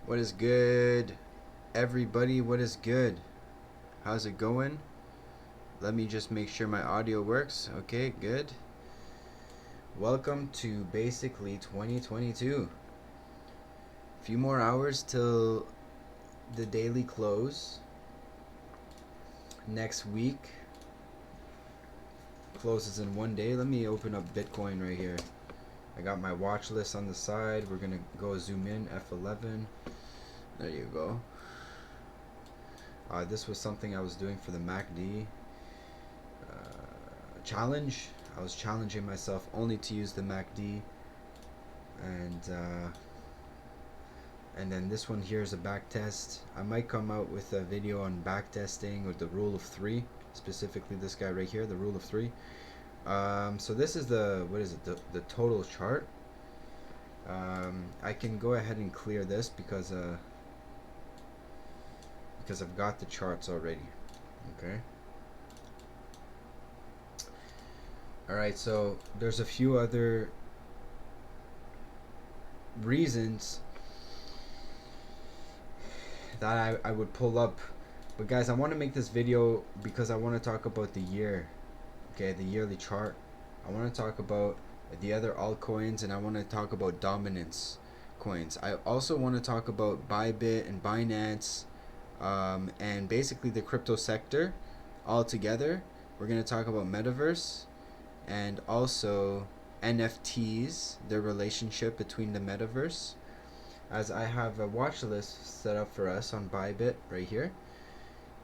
What is good, everybody? What is good? How's it going? Let me just make sure my audio works. Okay, good. Welcome to basically 2022. A few more hours till the daily close. Next week closes in one day. Let me open up Bitcoin right here. I got my watch list on the side. We're gonna go zoom in F11. There you go. This was something I was doing for the MACD challenge. I was challenging myself only to use the MACD, and then this one here is a back test. I might come out with a video on back testing with the rule of three, specifically this guy right here, the rule of three. So this is the, what is it, the total chart. I can go ahead and clear this because I've got the charts already. Okay. Alright, so there's a few other reasons that I would pull up, but guys, I want to make this video because I want to talk about the year. Okay, the yearly chart. I want to talk about the other altcoins, and I want to talk about dominance coins. I also want to talk about Bybit and Binance, and basically the crypto sector all together. We're going to talk about metaverse and also NFTs, their relationship between the metaverse, as I have a watch list set up for us on Bybit right here.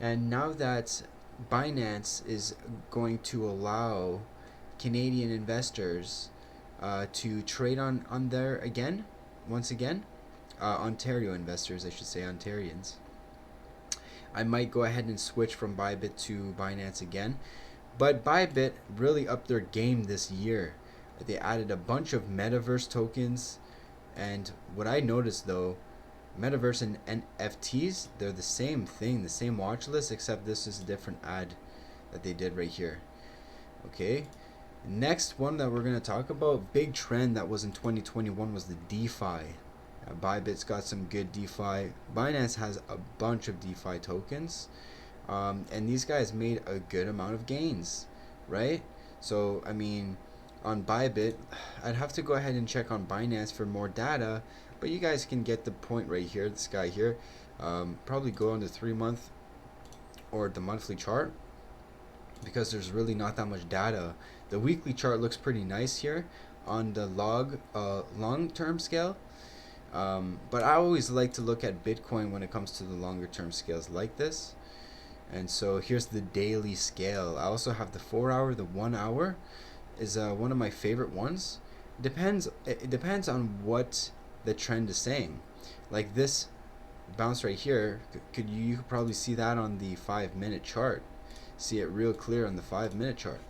And now that Binance is going to allow Canadian investors to trade on there again, once again, Ontario investors, I should say, Ontarians, I might go ahead and switch from Bybit to Binance again. But Bybit really upped their game this year. They added a bunch of metaverse tokens, and what I noticed though, metaverse and NFTs, they're the same thing, the same watch list, except this is a different ad that they did right here. Okay, next one that we're going to talk about, big trend that was in 2021, was the DeFi. Bybit's got some good DeFi. Binance has a bunch of DeFi tokens. And these guys made a good amount of gains, right? So, I mean, on Bybit, I'd have to go ahead and check on Binance for more data, but you guys can get the point right here, this guy here. Probably go on the 3-month or the monthly chart because there's really not that much data. The weekly chart looks pretty nice here on the long-term scale. But I always like to look at Bitcoin when it comes to the longer term scales like this. And so here's the daily scale. I also have the 4-hour, the 1-hour is one of my favorite ones. It depends on what the trend is saying. Like this bounce right here, you could probably see that on the 5-minute chart. See it real clear on the 5-minute chart.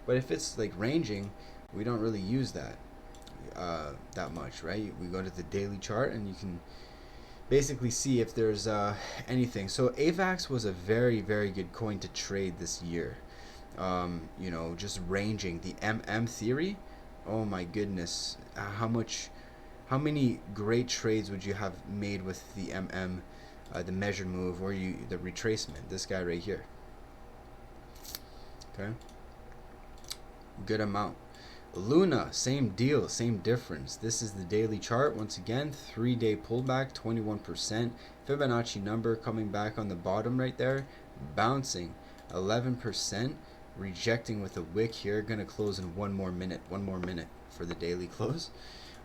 But if it's like ranging, we don't really use that that much, right? We go to the daily chart and you can basically see if there's anything. So AVAX was a very, very good coin to trade this year. Just ranging the MM theory. Oh my goodness, how many great trades would you have made with the MM, the measured move, or the retracement? This guy right here. Okay, good amount. Luna, same deal, same difference. This is the daily chart. Once again, 3-day pullback, 21%. Fibonacci number coming back on the bottom right there, bouncing 11%, rejecting with a wick here. Gonna close in one more minute for the daily close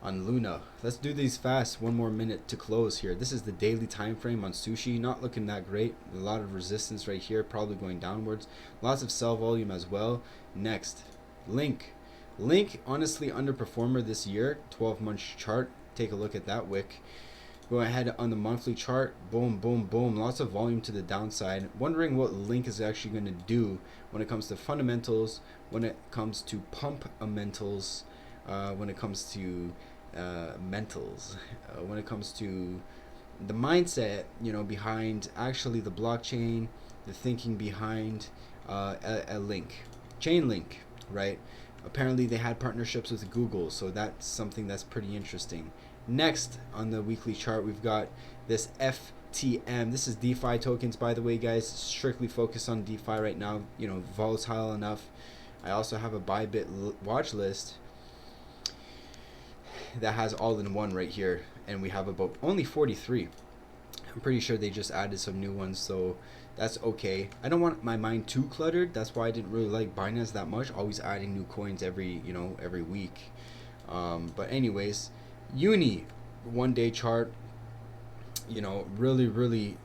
on Luna. Let's do these fast. One more minute to close here. This is the daily time frame on Sushi. Not looking that great. A lot of resistance right here, probably going downwards. Lots of sell volume as well. Next, Link, honestly, underperformer this year. 12-month chart. Take a look at that wick. Go ahead on the monthly chart. Boom, boom, boom. Lots of volume to the downside. Wondering what Link is actually going to do when it comes to fundamentals, when it comes to pump-mentals, when it comes to mentals, when it comes to the mindset, behind actually the blockchain, the thinking behind a link. Chainlink, right? Apparently they had partnerships with Google, so that's something that's pretty interesting. Next on the weekly chart, we've got this FTM. This is DeFi tokens, by the way, guys. Strictly focused on DeFi right now. You know, volatile enough. I also have a Bybit watch list that has all in one right here, and we have about only 43. I'm pretty sure they just added some new ones, so that's okay. I don't want my mind too cluttered. That's why I didn't really like Binance that much, always adding new coins every week. But anyways, Uni 1 day chart, really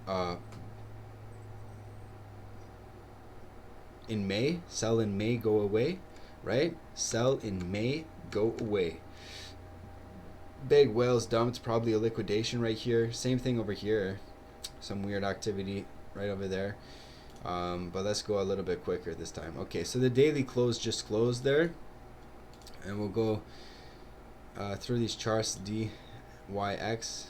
in May, sell in May, go away, right? Sell in May, go away. Big whales dumped, probably a liquidation right here. Same thing over here, some weird activity right over there. But let's go a little bit quicker this time. Okay, so the daily close just closed there, and we'll go through these charts. DYX,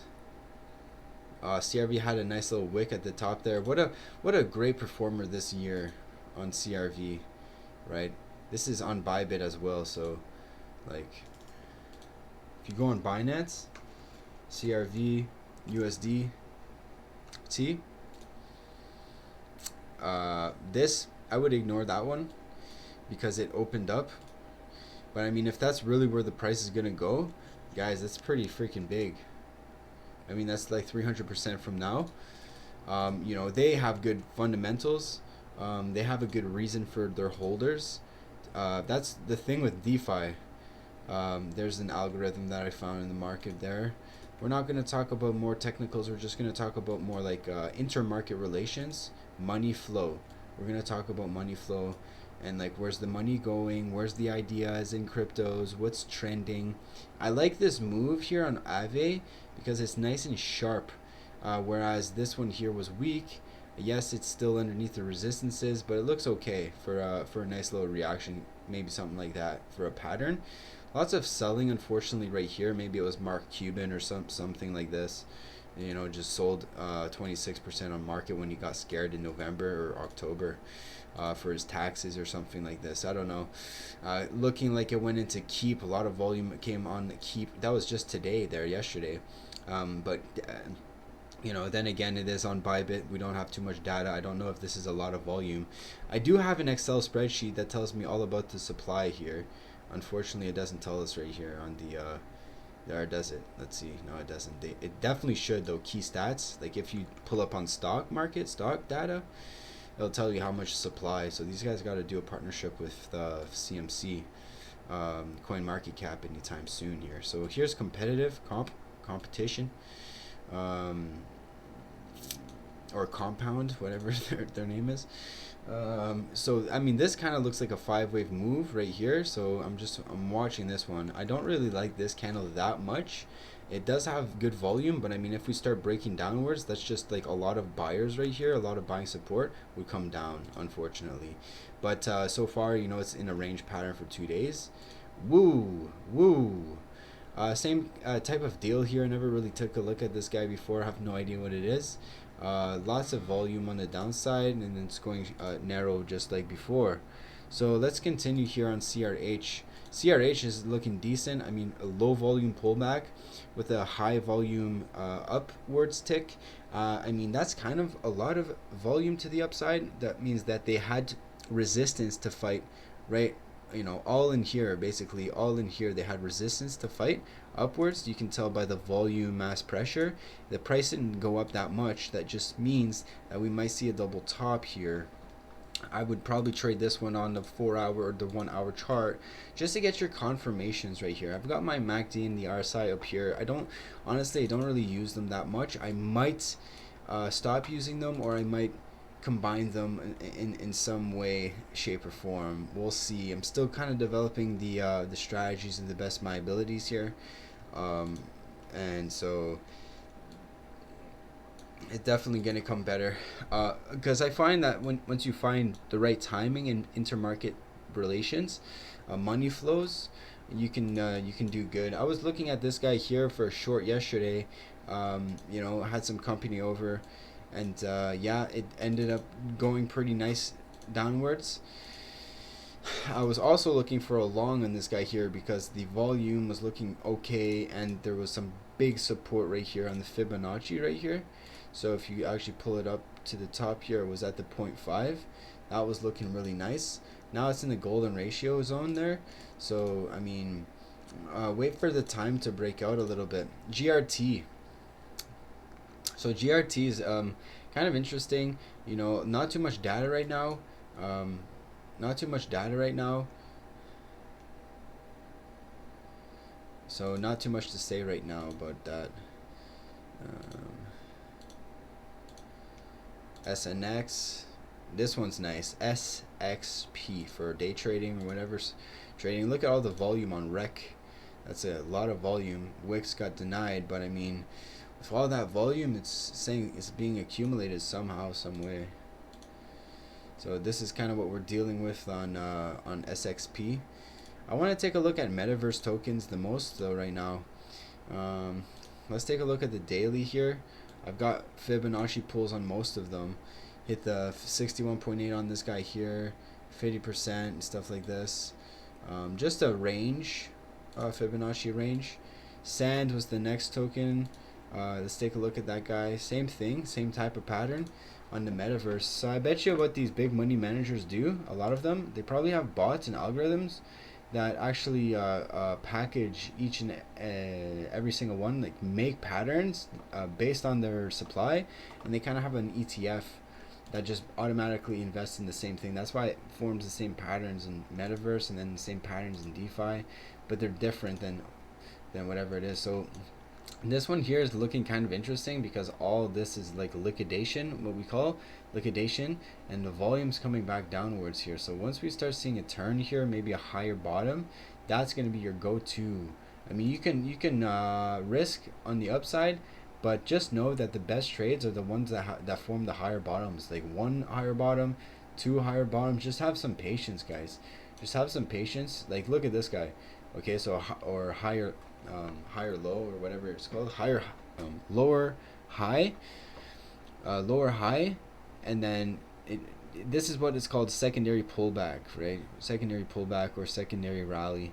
CRV had a nice little wick at the top there. What a great performer this year on CRV, right? This is on Bybit as well, so like, if you go on Binance, CRV, USD, T, this, I would ignore that one because it opened up. But I mean, if that's really where the price is gonna go, guys, that's pretty freaking big. I mean, that's like 300% from now. They have good fundamentals. They have a good reason for their holders. That's the thing with DeFi. There's an algorithm that I found in the market there. We're not going to talk about more technicals. We're just going to talk about more like intermarket relations, money flow. We're going to talk about money flow and like where's the money going, where's the ideas in cryptos, what's trending. I like this move here on Aave because it's nice and sharp, whereas this one here was weak. Yes, it's still underneath the resistances, but it looks okay for a nice little reaction, maybe something like that for a pattern. Lots of selling, unfortunately, right here. Maybe it was Mark Cuban or something like this. Just sold 26% on market when he got scared in November or October for his taxes or something like this. I don't know. Looking like it went into Keep. A lot of volume came on the Keep. That was just today, yesterday. But then again, it is on Bybit. We don't have too much data. I don't know if this is a lot of volume. I do have an Excel spreadsheet that tells me all about the supply here. Unfortunately, it doesn't tell us right here on the there, does it? Let's see. No, it doesn't. It definitely should though. Key stats, like if you pull up on stock data, it'll tell you how much supply. So these guys got to do a partnership with CMC, Coin Market Cap anytime soon here. So here's competitive competition, or compound, whatever their name is. So I mean, this kind of looks like a 5-wave move right here. So I'm watching this one. I don't really like this candle that much. It does have good volume, but I mean, if we start breaking downwards, that's just like a lot of buyers right here. A lot of buying support would come down, unfortunately. But so far, it's in a range pattern for 2 days. Woo. Same type of deal here. I never really took a look at this guy before. I have no idea what it is. Lots of volume on the downside, and then it's going narrow just like before. So let's continue here on CRH. CRH is looking decent. I mean, a low volume pullback with a high volume upwards tick. I mean, that's kind of a lot of volume to the upside. That means that they had resistance to fight, right? All in here, basically all in here, they had resistance to fight upwards. You can tell by the volume mass pressure. The price didn't go up that much. That just means that we might see a double top here. I would probably trade this one on the 4-hour or the 1-hour chart just to get your confirmations right here. I've got my MACD and the RSI up here. I don't really use them that much. I might stop using them, or I might combine them in some way, shape, or form. We'll see. I'm still kind of developing the strategies and the best of my abilities here, and so it's definitely going to come better, because I find that once you find the right timing in intermarket relations, money flows, you can do good. I was looking at this guy here for a short yesterday. Had some company over, and it ended up going pretty nice downwards. I was also looking for a long on this guy here because the volume was looking okay, and there was some big support right here on the Fibonacci right here. So if you actually pull it up to the top here, it was at the 0.5. That was looking really nice. Now it's in the golden ratio zone there. So I mean, wait for the time to break out a little bit. GRT. So GRT is kind of interesting. You know, not too much data right now. Not too much data right now. So not too much to say right now about that. SNX. This one's nice. SXP for day trading or whatever's trading. Look at all the volume on REC. That's a lot of volume. Wix got denied, but I mean, with all that volume, it's saying it's being accumulated somehow, some way. So this is kind of what we're dealing with on SXP. I want to take a look at metaverse tokens the most though right now. Let's take a look at the daily here. I've got Fibonacci pulls on most of them. Hit the 61.8 on this guy here, 50% and stuff like this. Just a range, Fibonacci range. Sand was the next token. Let's take a look at that guy. Same thing, same type of pattern on the metaverse. So I bet you what these big money managers do, a lot of them, they probably have bots and algorithms that actually package each and every single one, like make patterns based on their supply, and they kind of have an ETF that just automatically invests in the same thing. That's why it forms the same patterns in metaverse and then the same patterns in DeFi, but they're different than whatever it is. So this one here is looking kind of interesting because all this is like liquidation, what we call liquidation, and the volume's coming back downwards here. So once we start seeing a turn here, maybe a higher bottom, that's going to be your go-to. I mean, you can risk on the upside, but just know that the best trades are the ones that form the higher bottoms, like one higher bottom, two higher bottoms. Just have some patience, guys. Just have some patience. Like, look at this guy. Okay, so or higher low or whatever it's called, higher lower high, and then this is what is called secondary pullback, right? Secondary pullback or secondary rally,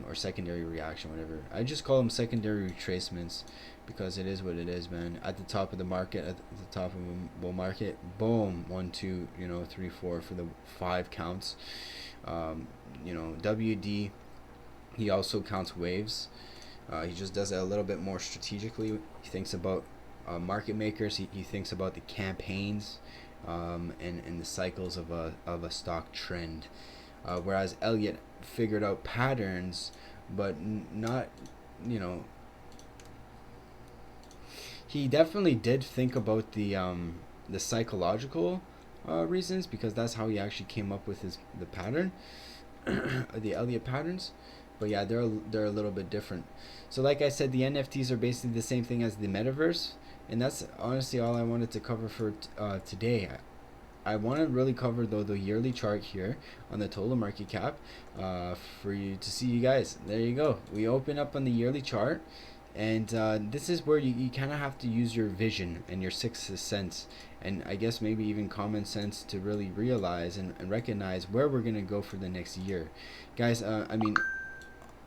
or secondary reaction, whatever. I just call them secondary retracements because it is what it is, man. At the top of the market, at the top of a bull market, boom, 1 2 3 4 for the 5 counts. WD, he also counts waves. He just does it a little bit more strategically. He thinks about market makers. He thinks about the campaigns, and the cycles of a stock trend. Whereas Elliott figured out patterns, but not, he definitely did think about the psychological reasons, because that's how he actually came up with the pattern, the Elliott patterns. But yeah, they're a little bit different. So like I said, the NFTs are basically the same thing as the metaverse, and that's honestly all I wanted to cover for today. I want to really cover though the yearly chart here on the total market cap, for you to see. You guys, there you go. We open up on the yearly chart, and this is where you kind of have to use your vision and your sixth sense, and I guess maybe even common sense to really realize and recognize where we're gonna go for the next year, guys. I mean,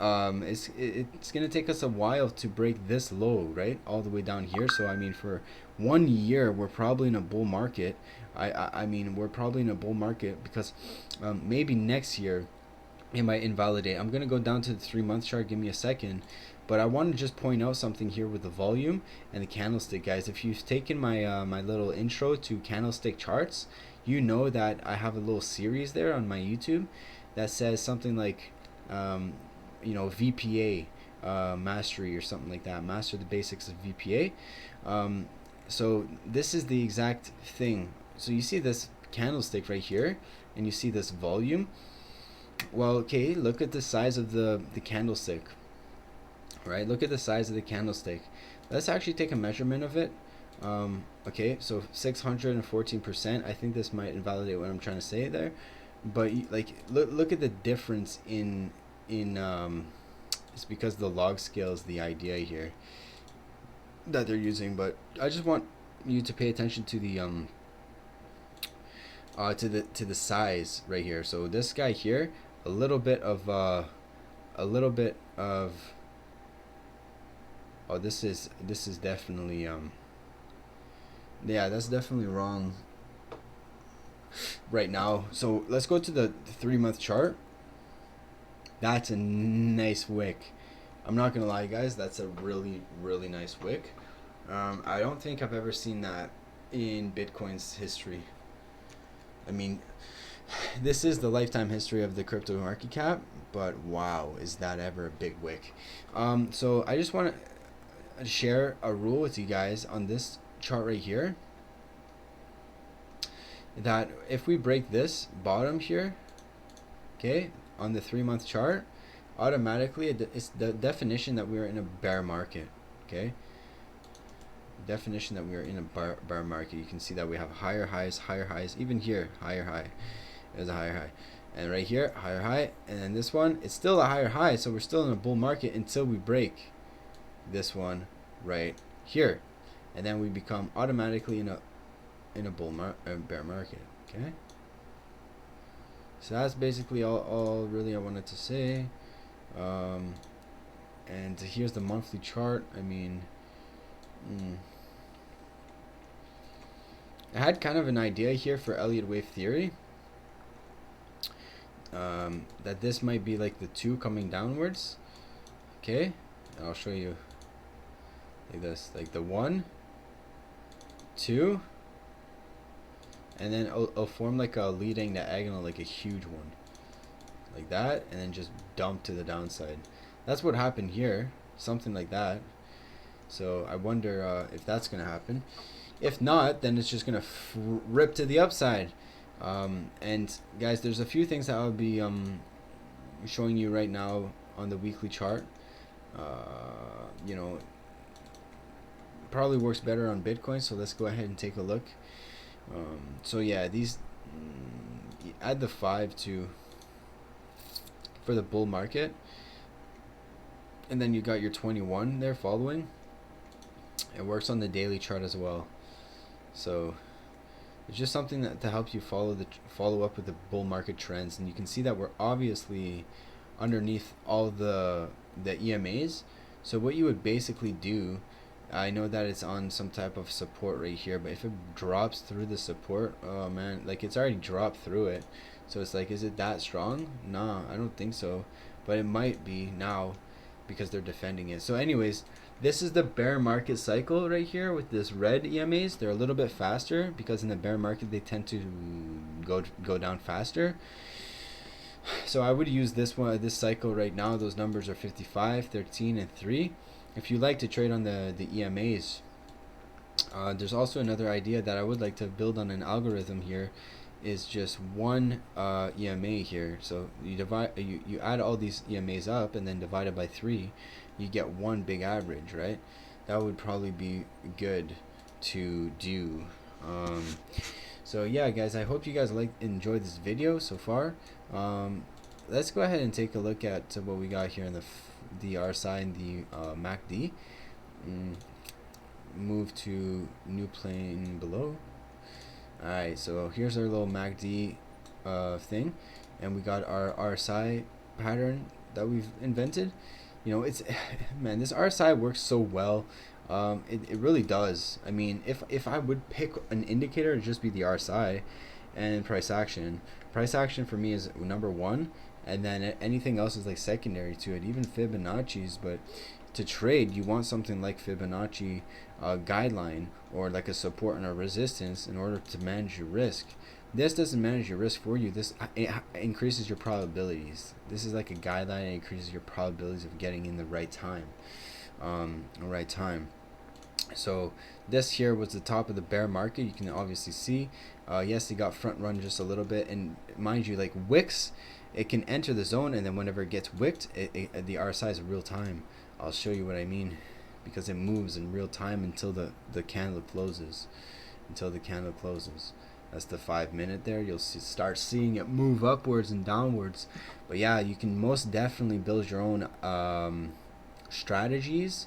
it's gonna take us a while to break this low, right, all the way down here. So I mean, for 1 year we're probably in a bull market. I mean, we're probably in a bull market because maybe next year it might invalidate. I'm gonna go down to the 3-month chart. Give me a second. But I want to just point out something here with the volume and the candlestick, guys. If you've taken my my little intro to candlestick charts, you know that I have a little series there on my YouTube that says something like VPA mastery or something like that. Master the basics of VPA. So this is the exact thing. So you see this candlestick right here, and you see this volume. Well, okay, look at the size of the candlestick. Right, look at the size of the candlestick. Let's actually take a measurement of it. Okay, so 614%. I think this might invalidate what I'm trying to say there, but like look at the difference in it's because the log scale is the idea here that they're using. But I just want you to pay attention to the to the size right here. So this guy here, a little bit of Oh, this is definitely yeah, that's definitely wrong right now. So let's go to the 3 month chart. That's a nice wick. I'm not gonna lie, guys, that's a really, really nice wick. I don't think I've ever seen that in Bitcoin's history. I mean, this is the lifetime history of the crypto market cap, but wow, is that ever a big wick. So I just want to share a rule with you guys on this chart right here, that if we break this bottom here, okay, on the 3 month chart, automatically it's the definition that we're in a bear market. Okay, definition that we are in a bear market. You can see that we have higher highs, even here higher high. There's a higher high, and right here higher high, and then this one, it's still a higher high, so we're still in a bull market until we break this one right here, and then we become automatically in a bear market. Okay, so that's basically all really I wanted to say. And here's the monthly chart. I mean, I had kind of an idea here for Elliott wave theory, that this might be like the 2 coming downwards. Okay, I'll show you like this, like the 1, 2, and then it'll form like a leading diagonal, like a huge one like that, and then just dump to the downside. That's what happened here, something like that. So I wonder if that's gonna happen. If not, then it's just gonna rip to the upside. And guys, there's a few things that I'll be showing you right now on the weekly chart. You know, probably works better on Bitcoin, so let's go ahead and take a look. So yeah, these add the 5 to for the bull market, and then you got your 21 there following. It works on the daily chart as well, so it's just something that to help you follow up with the bull market trends. And you can see that we're obviously underneath all the EMAs. So what you would basically do, I know that it's on some type of support right here, but if it drops through the support, oh man, like it's already dropped through it. So it's like, is it that strong? Nah, I don't think so, but it might be now because they're defending it. So anyways, this is the bear market cycle right here with this red EMAs. They're a little bit faster because in the bear market they tend to go down faster. So I would use this cycle right now. Those numbers are 55, 13, and 3. If you like to trade on the EMAs, there's also another idea that I would like to build on an algorithm here, is just one EMA here. So you add all these EMAs up and then divide it by 3, you get one big average, right? That would probably be good to do. So yeah, guys, I hope you guys enjoyed this video so far. Let's go ahead and take a look at what we got here in the RSI and the MACD. Move to new plane below. Alright, so here's our little MACD thing, and we got our RSI pattern that we've invented. You know, it's man, this RSI works so well. It really does. I mean, if I would pick an indicator, it'd just be the RSI and price action. Price action for me is number 1, and then anything else is like secondary to it, even Fibonacci's. But to trade, you want something like Fibonacci guideline, or like a support and a resistance, in order to manage your risk. This doesn't manage your risk for you. This increases your probabilities. This is like a guideline. It increases your probabilities of getting in the right time. So this here was the top of the bear market. You can obviously see, yes, it got front run just a little bit, and mind you, like wicks, it can enter the zone, and then whenever it gets wicked, the RSI is real time. I'll show you what I mean, because it moves in real time until the candle closes. That's the 5 minute there. You'll start seeing it move upwards and downwards. But yeah, you can most definitely build your own strategies.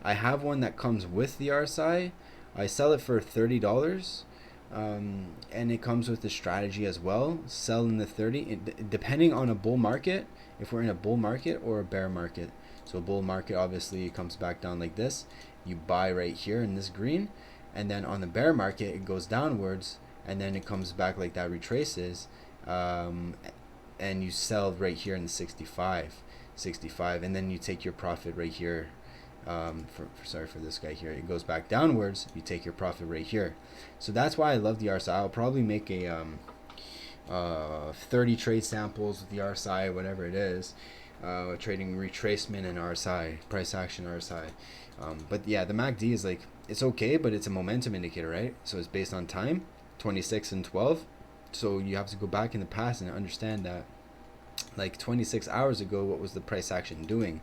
I have one that comes with the RSI. I sell it for $30, and it comes with the strategy as well. Sell in the 30, depending on a bull market, if we're in a bull market or a bear market. So bull market, obviously it comes back down like this, you buy right here in this green, and then on the bear market it goes downwards, and then it comes back like that, retraces, and you sell right here in the 65, and then you take your profit right here. Sorry for this guy here, it goes back downwards, you take your profit right here. So that's why I love the RSI. I'll probably make a 30 trade samples with the RSI, whatever it is, trading retracement and RSI, price action RSI. But yeah, the MACD is like, it's okay, but it's a momentum indicator, right? So it's based on time, 26 and 12. So you have to go back in the past and understand that, like 26 hours ago, what was the price action doing?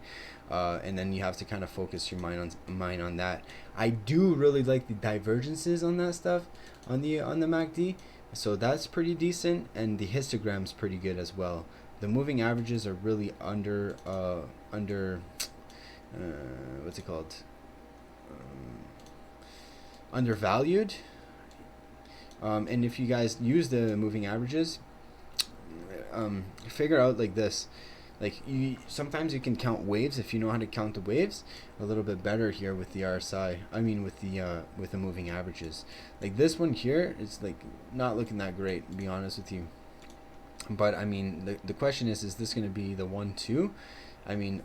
And then you have to kind of focus your mind on that. I do really like the divergences on that stuff, on the MACD. So that's pretty decent, and the histogram's pretty good as well. The moving averages are really what's it called? Undervalued. And if you guys use the moving averages, figure out like this. Like sometimes you can count waves if you know how to count the waves a little bit better here with the RSI. I mean with the moving averages. Like this one here, it's like not looking that great, to be honest with you. But I mean the question is this going to be the 1-2? I mean,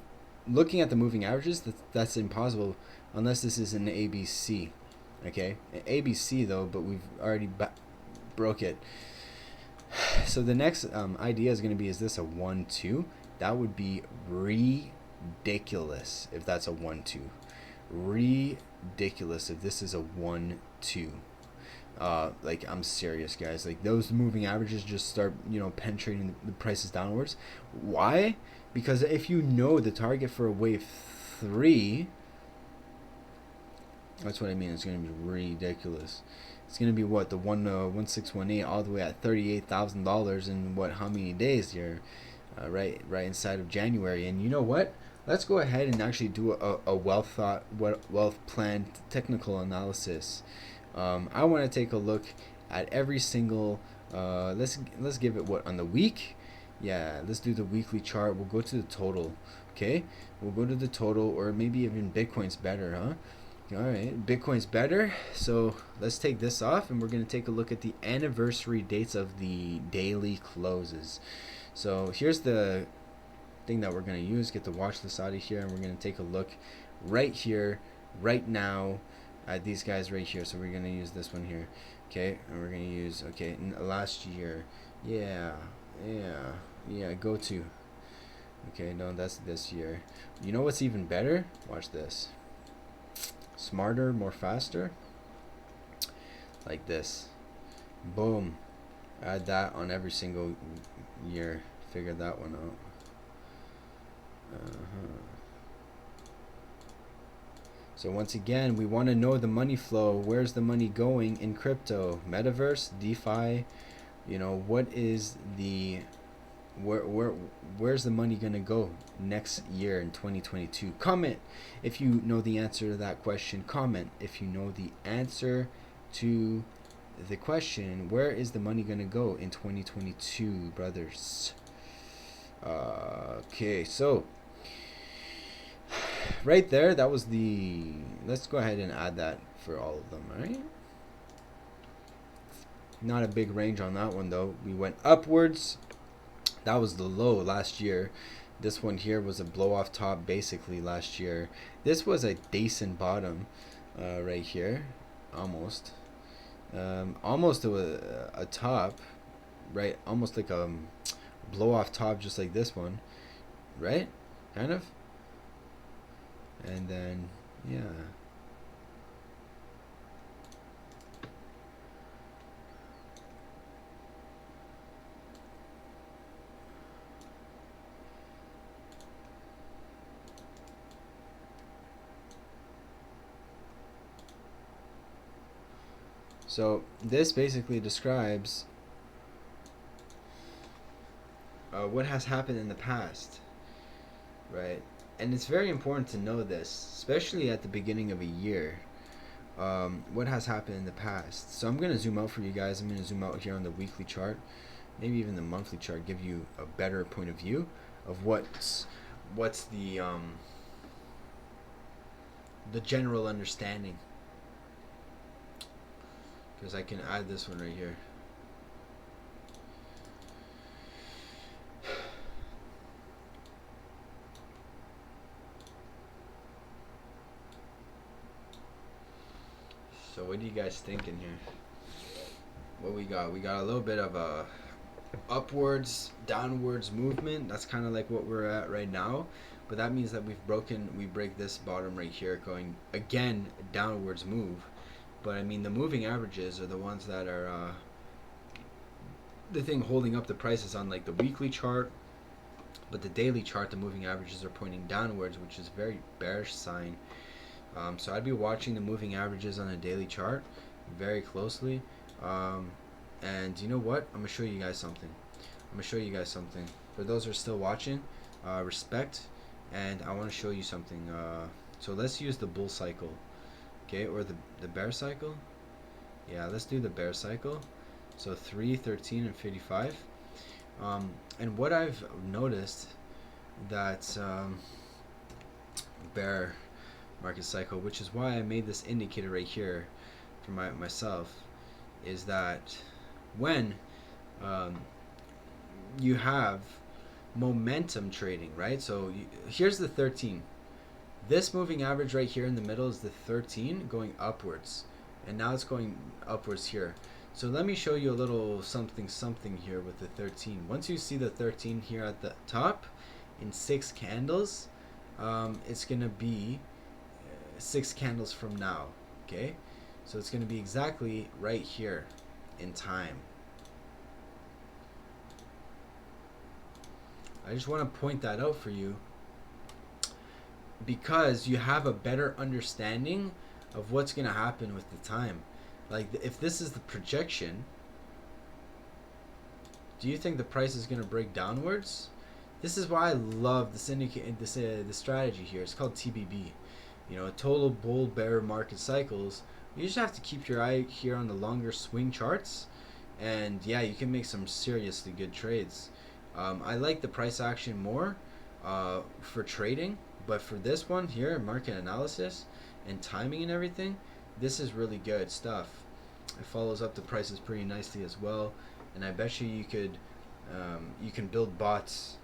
looking at the moving averages, that's impossible unless this is an ABC. Okay, ABC though, but we've already broke it. So the next idea is going to be, is this a 1-2? That would be ridiculous if that's a 1-2. Ridiculous if this is a 1-2. Like, I'm serious, guys. Like, those moving averages just start, penetrating the prices downwards. Why? Because if you know the target for a wave 3, that's what I mean. It's going to be ridiculous. It's going to be what, the 1618 all the way at $38,000 in what, how many days here? Right inside of January. And you know what? Let's go ahead and actually do a wealth plan technical analysis. I want to take a look at every single. Let's give it what on the week. Yeah, let's do the weekly chart. We'll go to the total. Okay, we'll go to the total, or maybe even Bitcoin's better, huh? All right, Bitcoin's better. So let's take this off, and we're going to take a look at the anniversary dates of the daily closes. So here's the thing that we're going to use. Get the watch list out of here, and we're going to take a look right here, right now, at these guys right here. So we're going to use this one here. Okay, and we're going to use, okay, last year. Yeah, go to. Okay, no, that's this year. You know what's even better? Watch this. Smarter, more faster. Like this. Boom. Add that on every single year. Figure that one out. So once again, we want to know the money flow. Where's the money going in crypto? Metaverse, DeFi, what is the where's the money gonna go next year in 2022? Comment if you know the answer to that question. Comment if you know the answer to the question. Where is the money gonna go in 2022, brothers? Okay, so right there, that was the. Let's go ahead and add that for all of them. All right. Not a big range on that one though. We went upwards. That was the low last year. This one here was a blow off top basically last year. This was a decent bottom right here. Almost a top, right? Almost like a blow off top, just like this one, right? Kind of. And then, yeah. So this basically describes what has happened in the past, right? And it's very important to know this, especially at the beginning of a year. What has happened in the past. So I'm going to zoom out for you guys. I'm going to zoom out here on the weekly chart, maybe even the monthly chart, give you a better point of view of what's the the general understanding. Because I can add this one right here. So what do you guys think in here? What we got? We got a little bit of a upwards, downwards movement. That's kind of like what we're at right now. But that means that we break this bottom right here, going again downwards move. But I mean, the moving averages are the ones that are the thing holding up the prices on like the weekly chart. But the daily chart, the moving averages are pointing downwards, which is a very bearish sign. So I'd be watching the moving averages on a daily chart very closely. And you know what? I'm going to show you guys something. For those who are still watching, respect. And I want to show you something. So let's use the bull cycle. Okay, or the bear cycle. Yeah, let's do the bear cycle. So 3, 13, and 55. And what I've noticed that bear market cycle, which is why I made this indicator right here for myself, is that when you have momentum trading, right? So here's the 13. This moving average right here in the middle is the 13 going upwards, and now it's going upwards here. So let me show you a little something here with the 13. Once you see the 13 here at the top in 6 candles, it's gonna be 6 candles from now. Okay, so it's gonna be exactly right here in time. I just want to point that out for you, because you have a better understanding of what's going to happen with the time. Like, if this is the projection, do you think the price is going to break downwards? This is why I love the strategy here. It's called TBB. You know, total bull bear market cycles. You just have to keep your eye here on the longer swing charts, and yeah, you can make some seriously good trades. I like the price action more for trading, but for this one here, market analysis and timing and everything, this is really good stuff. It follows up the prices pretty nicely as well, and I bet you can build bots.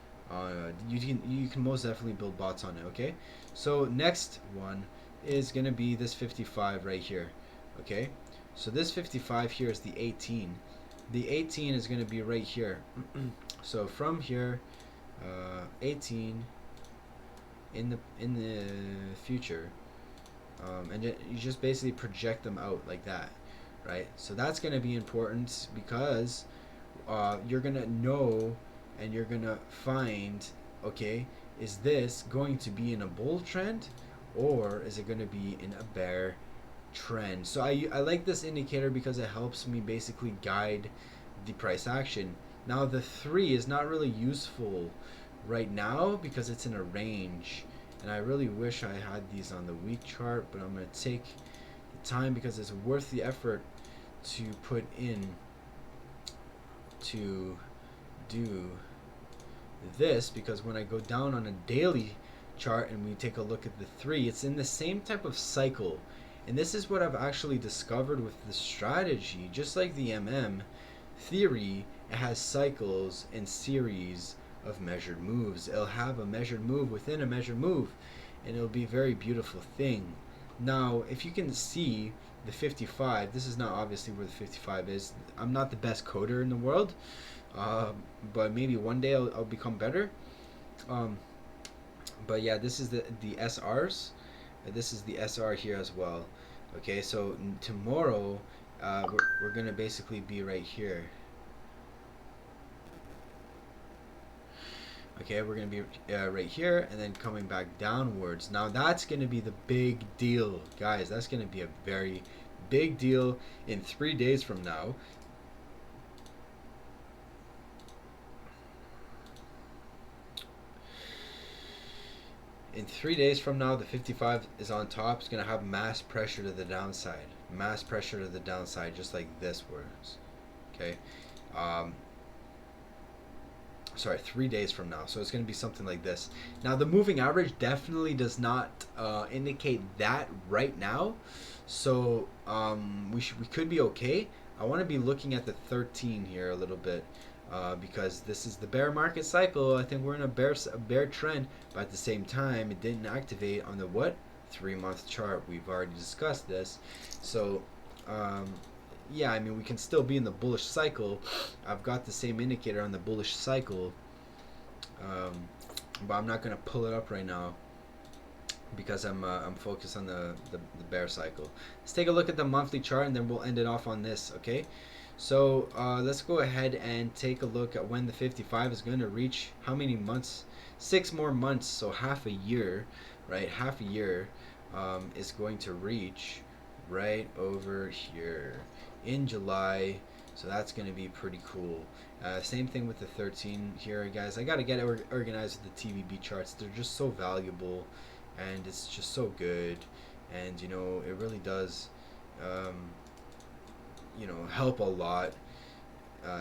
You can most definitely build bots on it. Okay, so next one is gonna be this 55 right here. Okay, so this 55 here is the 18. The 18 is gonna be right here. So from here, 18 in the future, and you just basically project them out like that, right? So that's going to be important, because you're going to know and you're going to find, okay, is this going to be in a bull trend, or is it going to be in a bear trend? So I like this indicator because it helps me basically guide the price action. Now the 3 is not really useful right now because it's in a range, and I really wish I had these on the week chart, but I'm going to take the time because it's worth the effort to put in to do this, because when I go down on a daily chart and we take a look at the 3, it's in the same type of cycle. And this is what I've actually discovered with the strategy. Just like the theory, it has cycles and series of measured moves. It'll have a measured move within a measured move, and it'll be a very beautiful thing. Now, if you can see the 55, this is not obviously where the 55 is. I'm not the best coder in the world, but maybe one day I'll become better. But yeah, this is the SRs. This is the SR here as well. Okay, so tomorrow we're gonna basically be right here. Okay, we're going to be right here, and then coming back downwards. Now that's going to be the big deal, guys. That's going to be a very big deal in 3 days from now. In 3 days from now, the 55 is on top. It's going to have mass pressure to the downside. Mass pressure to the downside, just like this was. Okay. sorry, 3 days from now. So it's going to be something like this. Now the moving average definitely does not indicate that right now. So we could be okay. I want to be looking at the 13 here a little bit. Because this is the bear market cycle. I think we're in a bear trend, but at the same time, it didn't activate on the what 3-month chart. We've already discussed this, so yeah, I mean we can still be in the bullish cycle. I've got the same indicator on the bullish cycle, but I'm not gonna pull it up right now because I'm focused on the bear cycle. Let's take a look at the monthly chart and then we'll end it off on this. Okay. So let's go ahead and take a look at when the 55 is going to reach. How many months? 6 more months, so half a year, right? Half a year is going to reach right over here in July. So that's going to be pretty cool. Same thing with the 13 here, guys. I got to get organized with the TVB charts. They're just so valuable, and it's just so good, and you know it really does. You know, help a lot,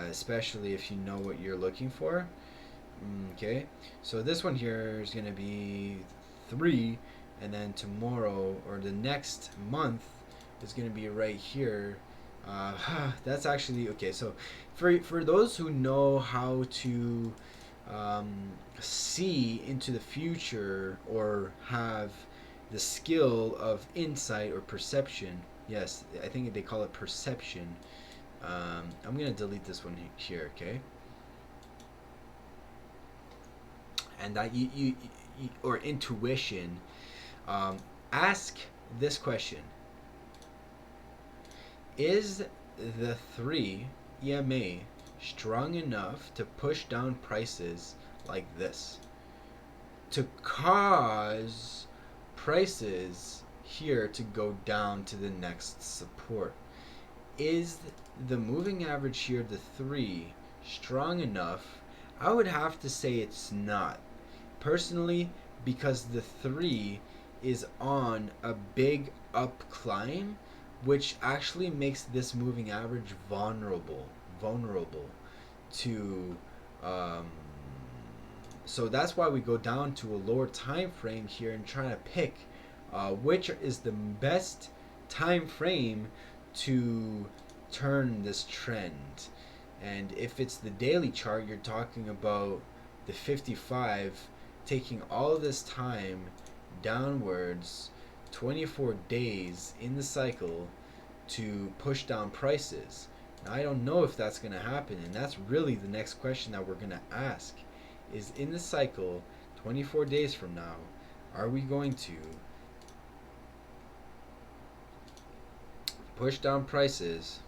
especially if you know what you're looking for. Okay, so this one here is going to be 3, and then tomorrow or the next month is going to be right here. That's actually okay. So for those who know how to see into the future or have the skill of insight or perception. Yes, I think they call it perception. I'm gonna delete this one here, okay? And that you or intuition. Ask this question: is the 3 EMA strong enough to push down prices like this, to cause prices here to go down to the next support? Is the moving average here, the 3, strong enough? I would have to say it's not, personally, because the 3 is on a big up climb, which actually makes this moving average vulnerable to so that's why we go down to a lower time frame here and try to pick which is the best time frame to turn this trend. And if it's the daily chart, you're talking about the 55 taking all this time downwards, 24 days in the cycle to push down prices. Now, I don't know if that's going to happen, and that's really the next question that we're going to ask is, in the cycle 24 days from now, are we going to push down prices?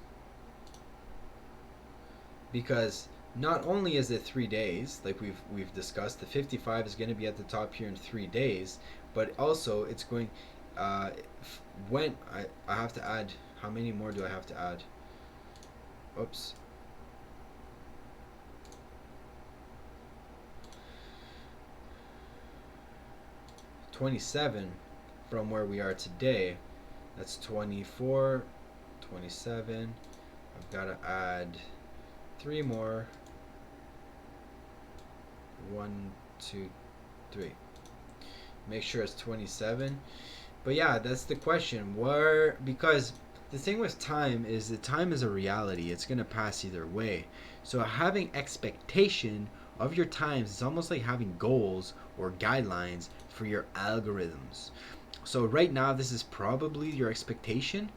Because not only is it 3 days, like we've discussed, the 55 is going to be at the top here in 3 days, but also it's going when I have to add, how many more do I have to add? Oops. $27 from where we are today. That's 24, 27. I've got to add 3 more. 1, 2, 3. Make sure it's 27. But yeah, that's the question. Where, because the thing with time is that time is a reality. It's going to pass either way. So having expectation of your times is almost like having goals or guidelines for your algorithms. So right now, this is probably your expectation,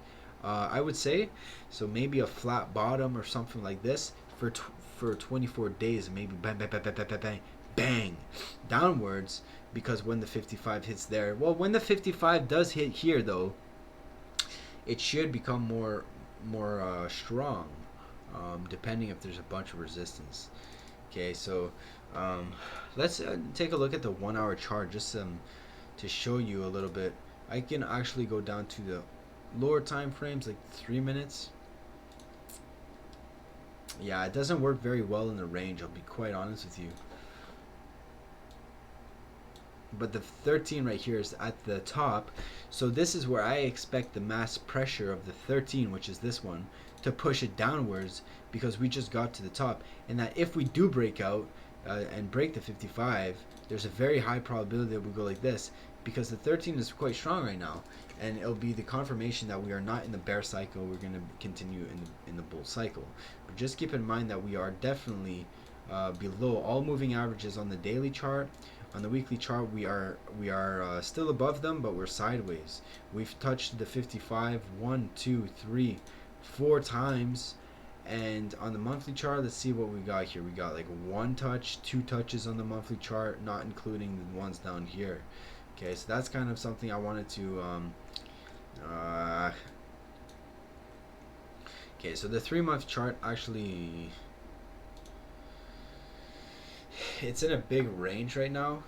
I would say. So maybe a flat bottom or something like this for 24 days, maybe bang, bang, bang, bang, bang, bang, bang, downwards, because when the 55 hits there, well, when the 55 does hit here, though, it should become more strong, depending if there's a bunch of resistance. Okay, so let's take a look at the 1 hour chart just to show you a little bit. I can actually go down to the lower time frames, like 3 minutes. Yeah, it doesn't work very well in the range, I'll be quite honest with you. But the 13 right here is at the top, so this is where I expect the mass pressure of the 13, which is this one, to push it downwards, because we just got to the top, and that if we do break out, and break the 55, there's a very high probability that we go like this, because the 13 is quite strong right now, and it'll be the confirmation that we are not in the bear cycle. We're going to continue in the bull cycle. But just keep in mind that we are definitely below all moving averages on the daily chart. On the weekly chart, we are still above them, but we're sideways. We've touched the 55 1, 2, 3, 4 times. And on the monthly chart, let's see what we got here. We got like 1 touch, 2 touches on the monthly chart, not including the ones down here. Okay, so that's kind of something I wanted to okay, so the 3-month chart, actually, it's in a big range right now.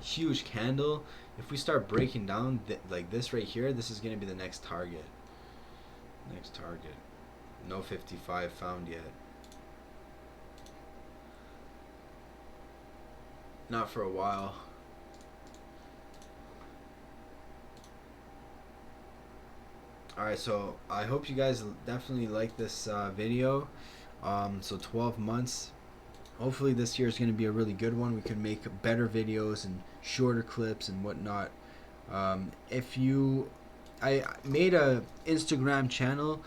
Huge candle. If we start breaking down like this right here, this is going to be the next target. No 55 found yet. Not for a while. Alright, so I hope you guys definitely like this video. So 12 months. Hopefully this year is going to be a really good one. We can make better videos and shorter clips and whatnot. I made a Instagram channel,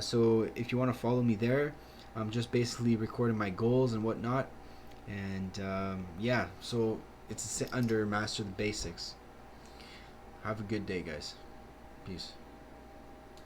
so if you want to follow me there, I'm just basically recording my goals and whatnot. And yeah, so it's under Master the Basics. Have a good day, guys. Peace.